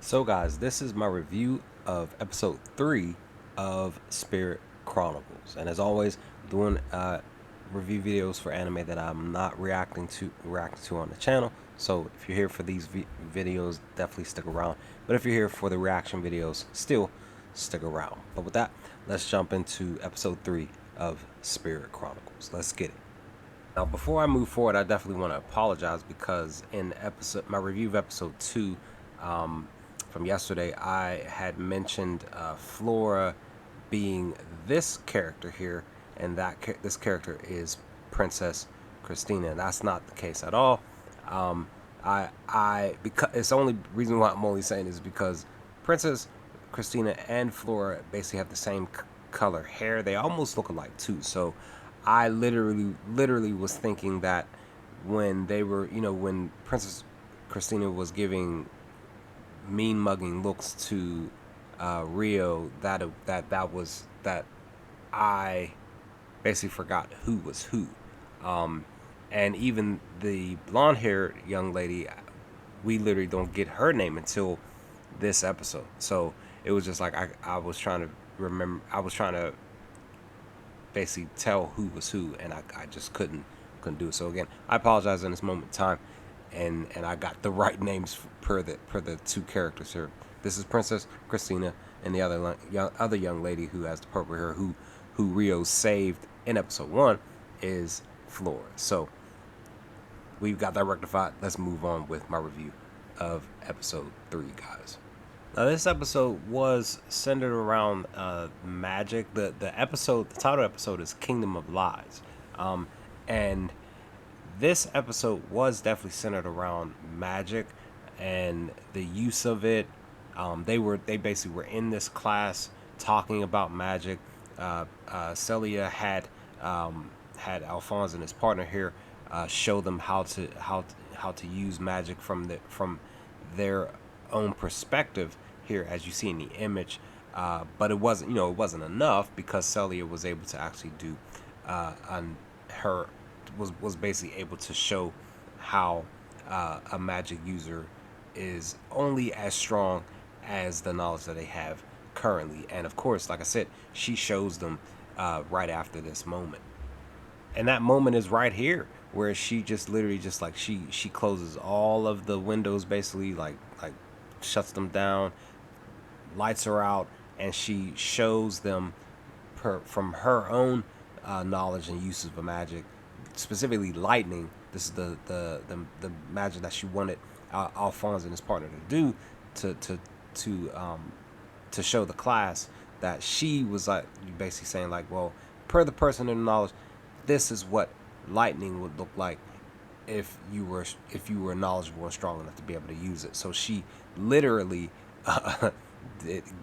So guys, this is my review of episode 3 of Spirit Chronicles. And as always, I'm doing review videos for anime that I'm not reacting to on the channel. So if you're here for these videos, definitely stick around. But if you're here for the reaction videos, still stick around. But with that, let's jump into episode 3 of Spirit Chronicles. Let's get it. Now, before I move forward, I definitely want to apologize because in my review of episode 2, from yesterday, I had mentioned Flora being this character here, and this character is Princess Christina, and that's not the case at all. Because it's the only reason why I'm only saying is because Princess Christina and Flora basically have the same color hair. They almost look alike too. So I literally was thinking that when they were, when Princess Christina was giving mean mugging looks to Rio, that I basically forgot who was who. And even the blonde haired young lady, we literally don't get her name until this episode. So it was just like I was trying to remember, I was trying to basically tell who was who, and I just couldn't do it. So again, I apologize in this moment in time, and I got the right names per the two characters here. This is Princess Christina, and the other young lady who has the purple hair, who Rio saved in episode 1, is Flora. So we've got that rectified. Let's move on with my review of episode 3, guys. Now, this episode was centered around magic. The title episode is Kingdom of Lies, and this episode was definitely centered around magic and the use of it. They basically were in this class talking about magic. Celia had Alphonse and his partner here show them how to use magic from their own perspective here, as you see in the image. But it wasn't enough, because Celia was able to actually do was basically able to show how a magic user is only as strong as the knowledge that they have currently. And of course, like I said, she shows them right after this moment. And that moment is right here, where she just literally just like she closes all of the windows, basically like shuts them down, lights are out, and she shows them from her own knowledge and uses of magic, specifically lightning. This is the magic that she wanted Alphonse and his partner to do to show the class that she was like basically saying, like, well, per the person in knowledge, this is what lightning would look like if you were knowledgeable and strong enough to be able to use it. So she literally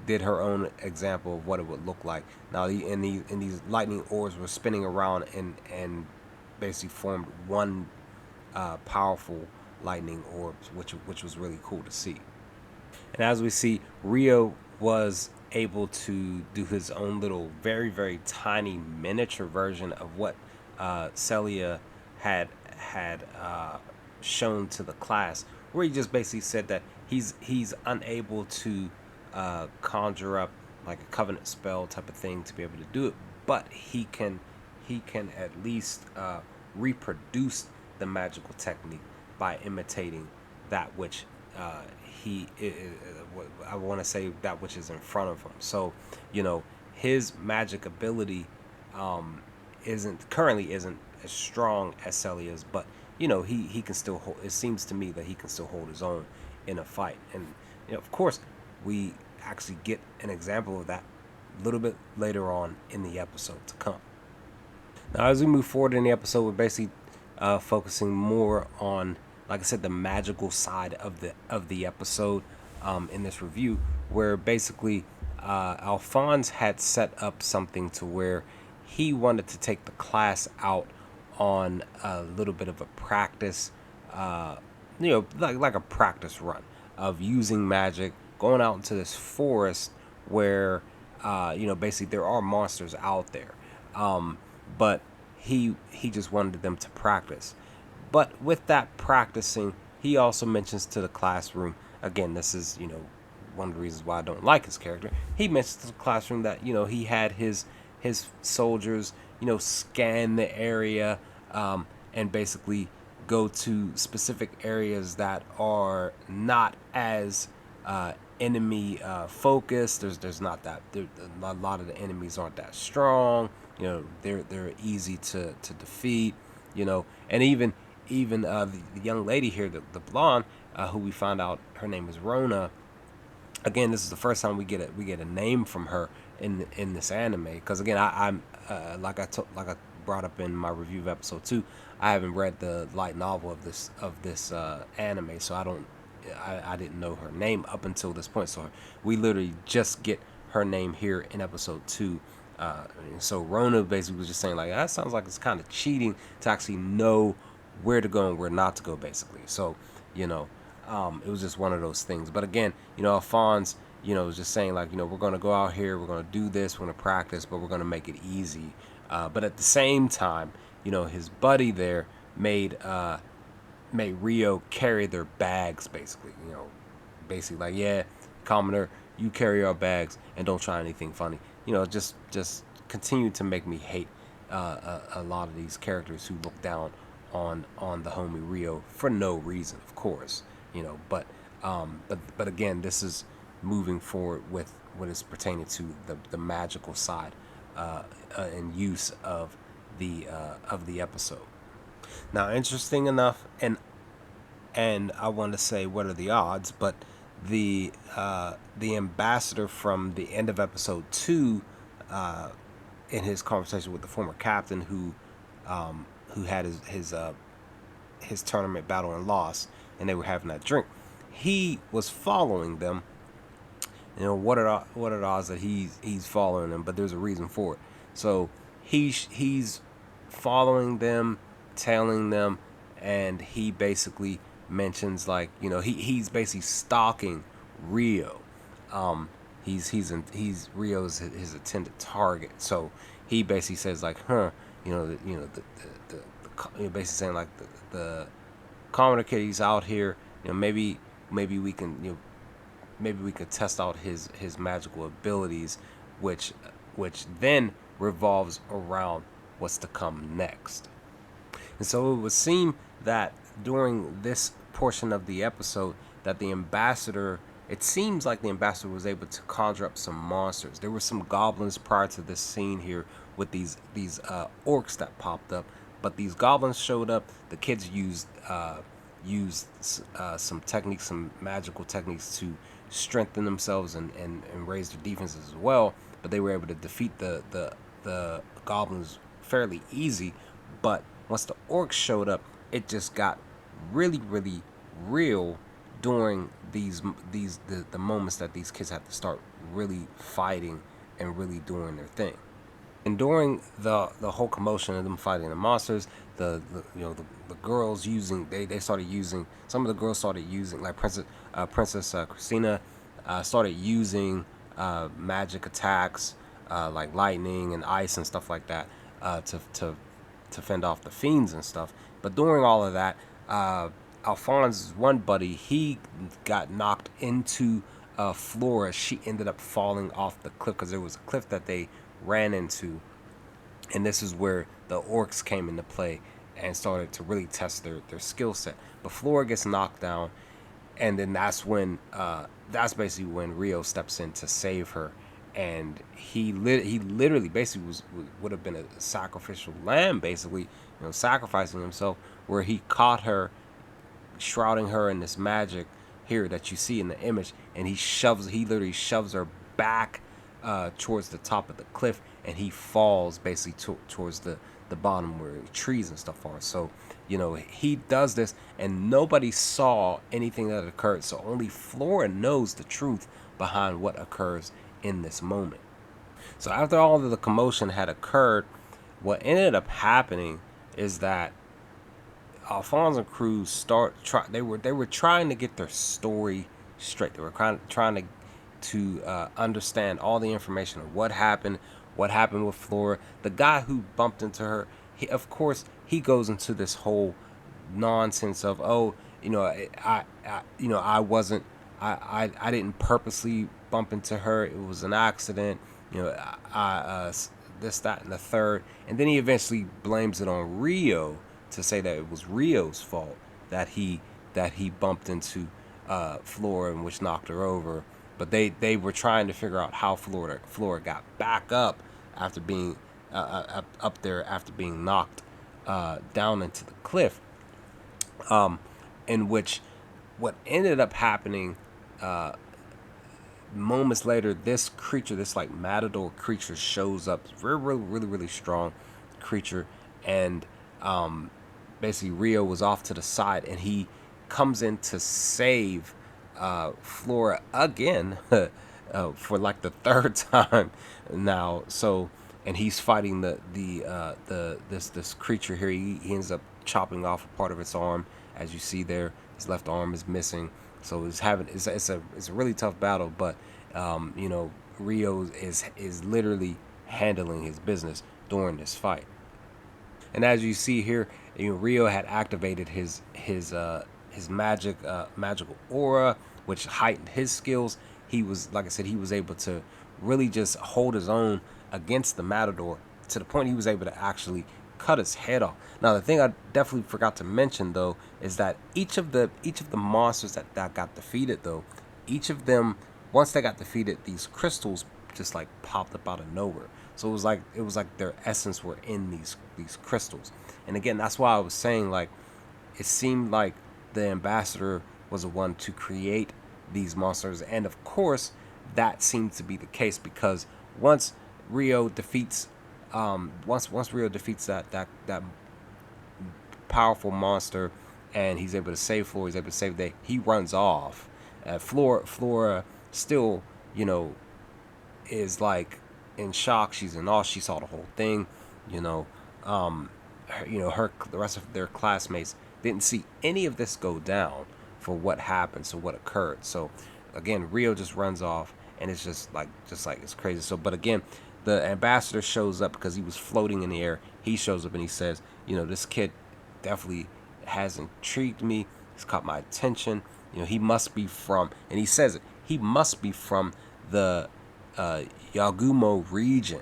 did her own example of what it would look like. Now, these lightning orbs were spinning around and basically formed one powerful lightning orbs, which was really cool to see. And as we see, Rio was able to do his own little very tiny miniature version of what Celia had shown to the class, where he just basically said that he's unable to conjure up like a covenant spell type of thing to be able to do it, but he can at least reproduce the magical technique by imitating that which I want to say that which is in front of him. So his magic ability isn't as strong as Celia's, but he can still hold. It seems to me that he can still hold his own in a fight. And of course, we actually get an example of that a little bit later on in the episode to come. Now, as we move forward in the episode, we're basically focusing more on, like I said, the magical side of the episode in this review, where basically Alphonse had set up something to where he wanted to take the class out on a little bit of a practice, like a practice run of using magic, going out into this forest where basically there are monsters out there, but he just wanted them to practice. But with that practicing, he also mentions to the classroom, again, this is one of the reasons why I don't like his character. He mentions to the classroom that he had his soldiers scan the area, and basically go to specific areas that are not as enemy focused. There's not that a lot of the enemies aren't that strong. They're easy to defeat. And even the young lady here, the blonde, who we find out her name is Rona. Again, this is the first time we get a name from her in this anime. Because again, I'm like I brought up in my review of episode 2, I haven't read the light novel of this anime, so I didn't know her name up until this point. So we literally just get her name here in episode 2. So Rona basically was just saying like, that sounds like it's kind of cheating to actually know where to go and where not to go, basically. So it was just one of those things. But again, Alphonse, was just saying like, we're going to go out here, we're going to do this, we're going to practice, but we're going to make it easy. But at the same time, his buddy there made Rio carry their bags, basically. Basically like, yeah, Commoner, you carry our bags and don't try anything funny. Just continue to make me hate a lot of these characters who look down on the homie Rio for no reason, of course. But again, this is moving forward with what is pertaining to the magical side and use of the episode. Now, interesting enough, and I want to say what are the odds, but the ambassador from the end of episode 2, in his conversation with the former captain who had his tournament battle and lost, and they were having that drink, he was following them. What are the odds that he's following them? But there's a reason for it. So he's following them, tailing them, and he basically mentions like he's basically stalking Rio. He's Rio's his intended target. So he basically says like, basically saying like the commoner kid, he's out here. Maybe we can maybe we could test out his magical abilities, which then revolves around what's to come next. And so it would seem that during this portion of the episode that it seems like the ambassador was able to conjure up some monsters. There were some goblins prior to this scene here with these orcs that popped up, but these goblins showed up. The kids used some techniques, some magical techniques to strengthen themselves and raise their defenses as well. But they were able to defeat the goblins fairly easy. But once the orcs showed up, it just got really, really real during the moments that these kids had to start really fighting and really doing their thing. And during the whole commotion of them fighting the monsters, the girls they started using, some of the girls started using, like Princess Christina started using magic attacks like lightning and ice and stuff like that to fend off the fiends and stuff. But during all of that, Alphonse's one buddy, he got knocked into Flora. She ended up falling off the cliff because there was a cliff that they ran into, and this is where the orcs came into play and started to really test their skill set. But Flora gets knocked down, and then that's basically when Rio steps in to save her, and he literally basically would have been a sacrificial lamb, basically, sacrificing himself, where he caught her, shrouding her in this magic here that you see in the image, and he literally shoves her back towards the top of the cliff, and he falls basically towards the bottom where trees and stuff are. So he does this, and nobody saw anything that occurred, so only Flora knows the truth behind what occurs in this moment. So after all of the commotion had occurred, what ended up happening is that Alphonse and crew they were trying to get their story straight. They were trying to understand all the information of what happened with Flora. The guy who bumped into her, he goes into this whole nonsense of, I I didn't purposely bump into her. It was an accident. You know, this, that, and the third. And then he eventually blames it on Rio to say that it was Rio's fault that he bumped into Flora, and which knocked her over. But they were trying to figure out how Flora got back up after being up there after being knocked down into the cliff. In which what ended up happening moments later, this creature, this like matador creature, shows up. Really strong creature, and basically Rio was off to the side, and he comes in to save Flora again for like the third time now. So, and he's fighting this creature here. He ends up chopping off a part of its arm, as you see there. His left arm is missing. So it's a really tough battle, but Rio is literally handling his business during this fight. And as you see here, Rio had activated his magical aura, which heightened his skills. He was, like I said, he was able to really just hold his own against the Matador to the point he was able to actually cut his head off. Now, the thing I definitely forgot to mention though is that each of the monsters that got defeated though, each of them, once they got defeated, these crystals just like popped up out of nowhere. So it was like their essence were in these crystals. And again, that's why I was saying, like, it seemed like the ambassador was the one to create these monsters, and of course that seems to be the case, because once Rio defeats once Rio defeats that powerful monster, and he's able to save Flora, he's able to save the day, he runs off. Flora still, is like in shock. She's in awe. She saw the whole thing. You know, her the rest of their classmates didn't see any of this go down for what happened, so what occurred. So again, Rio just runs off, and it's just like it's crazy. So, but again, the ambassador shows up because he was floating in the air. He shows up and he says, this kid definitely has intrigued me. He's caught my attention. He must be from, and he says it, he must be from the Yagumo region,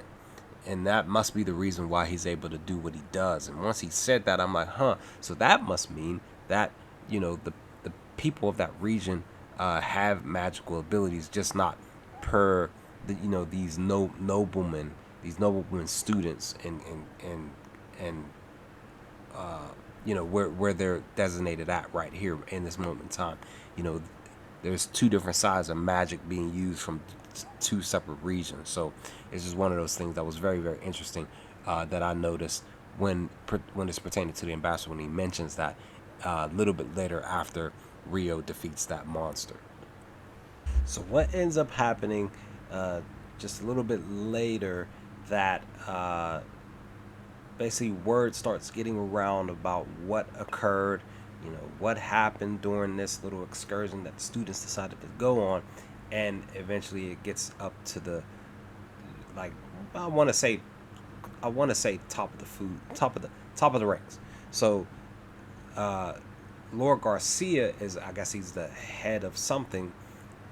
and that must be the reason why he's able to do what he does. And once he said that, I'm like, so that must mean that the people of that region have magical abilities, just not per these noblemen, students, and where they're designated at right here in this moment in time. There's two different sides of magic being used from two separate regions. So it's just one of those things that was very, very interesting that I noticed when it's pertaining to the ambassador, when he mentions that a little bit later after Rio defeats that monster. So what ends up happening just a little bit later, that basically word starts getting around about what occurred, what happened during this little excursion that the students decided to go on, and eventually it gets up to the, like, I want to say top of the food, top of the ranks. So Lord Garcia is, I guess he's the head of something,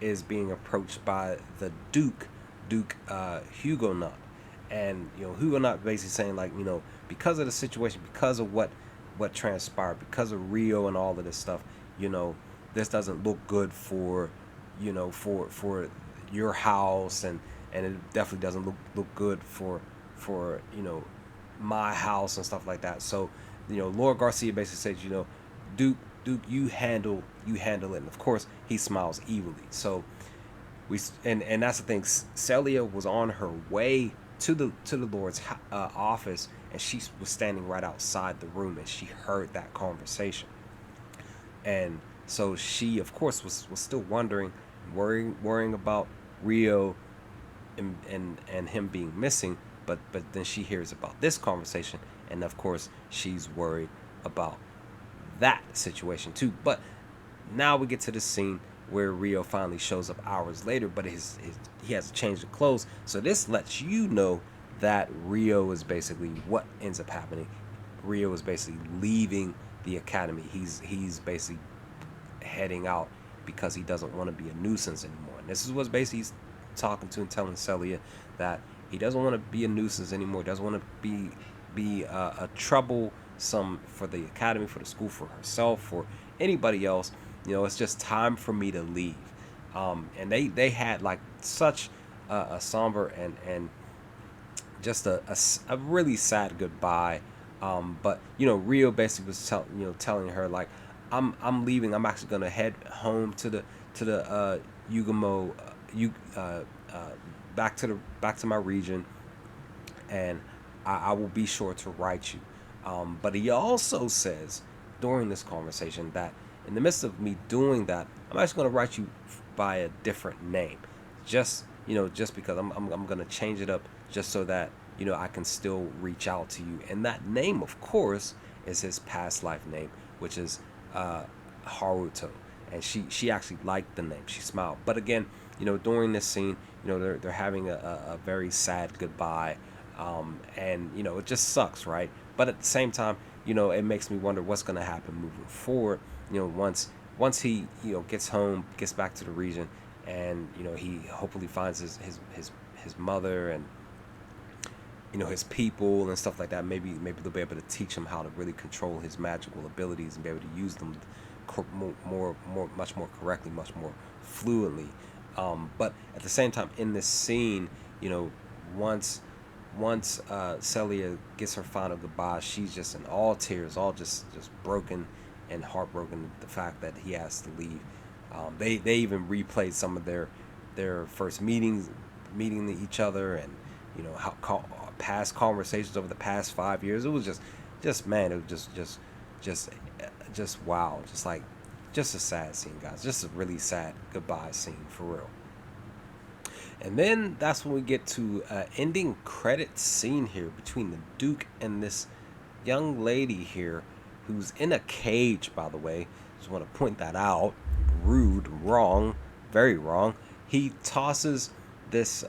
is being approached by the Duke Huguenot. And Huguenot basically saying, like, because of the situation, because of what transpired, because of Rio and all of this stuff, this doesn't look good for for your house, and it definitely doesn't look good for my house and stuff like that. So Lord Garcia basically says, Duke, you handle it. And of course he smiles evilly. So and that's the thing, Celia was on her way to the Lord's office, and she was standing right outside the room, and she heard that conversation. And so she, of course, was still worrying about Rio and him being missing. But then she hears about this conversation, and of course she's worried about that situation too. But now we get to the scene where Rio finally shows up hours later, but he has to change the clothes. So this lets you know that Rio is basically what ends up happening. Rio is basically leaving the academy. He's basically heading out because he doesn't want to be a nuisance anymore. And this is what's basically he's talking to and telling Celia, that he doesn't want to be a nuisance anymore. Doesn't want to be a troublesome for the academy, for the school, for herself, for anybody else. It's just time for me to leave. And they had like such a somber and just a really sad goodbye. But Rio basically was telling her like, I'm leaving. I'm actually gonna head home to the Yugamo, back to my region, and I will be sure to write you. But he also says during this conversation that in the midst of me doing that, I'm actually gonna write you by a different name, just because I'm gonna change it up just so that I can still reach out to you. And that name, of course, is his past life name, which is Haruto. And she actually liked the name. She smiled. But again, during this scene, they're having a very sad goodbye, and it just sucks, right? But at the same time, it makes me wonder what's going to happen moving forward. Once he gets home, gets back to the region, and he hopefully finds his mother and his people and stuff like that. Maybe they'll be able to teach him how to really control his magical abilities and be able to use them much more correctly, much more fluently. But at the same time, in this scene, once Celia gets her final goodbye, she's just in all tears, all just broken and heartbroken at the fact that he has to leave. They even replayed some of their first meeting each other, and how past conversations over the past 5 years. It was just man, it was just wow, just a sad scene, guys. Just a really sad goodbye scene for real. And then that's when we get to ending credit scene here between the Duke and this young lady here, who's in a cage, by the way. Just want to point that out. Rude, wrong, very wrong. He tosses this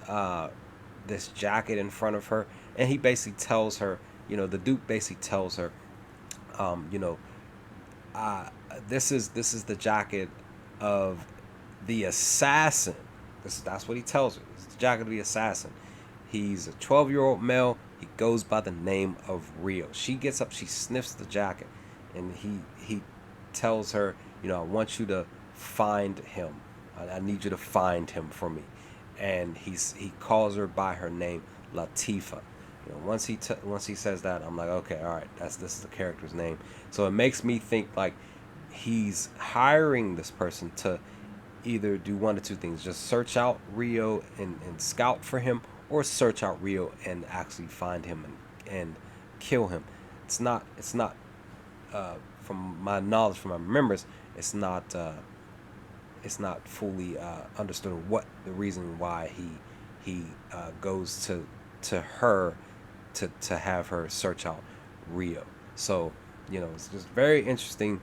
jacket in front of her, and he basically tells her, the Duke basically tells her, this is the jacket of the assassin. That's what he tells her. It's the jacket of the assassin. He's a 12-year-old male. He goes by the name of Rio. She gets up, she sniffs the jacket, and he tells her, I want you to find him. I need you to find him for me. And he calls her by her name, Latifa. Once he says that, I'm like, okay, all right, this is the character's name. So it makes me think like he's hiring this person to either do one of two things: just search out Rio and scout for him, or search out Rio and actually find him and kill him. It's not from my knowledge, from my remembrance, it's not fully understood what the reason why he goes to her to have her search out Rio. So it's just very interesting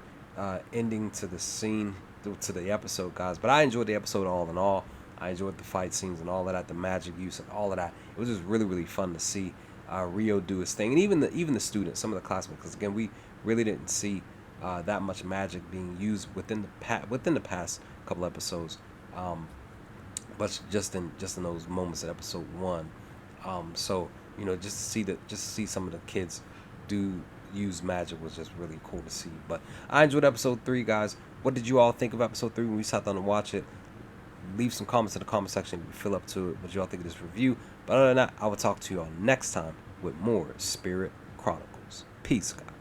ending to the scene, to the episode, guys. But I enjoyed the episode all in all. I enjoyed the fight scenes and all of that, the magic use and all of that. It was just really, really fun to see Rio do his thing, and even the students, some of the classmates, because again, we really didn't see that much magic being used within the past couple episodes, but just in those moments of episode 1. So just to see some of the kids do use magic was just really cool to see. But I enjoyed episode 3, guys. What did you all think of episode 3 when we sat down to watch it? Leave some comments in the comment section if you feel up to it. What you all think of this review? But other than that, I will talk to you all next time with more Spirit Chronicles. Peace, guys.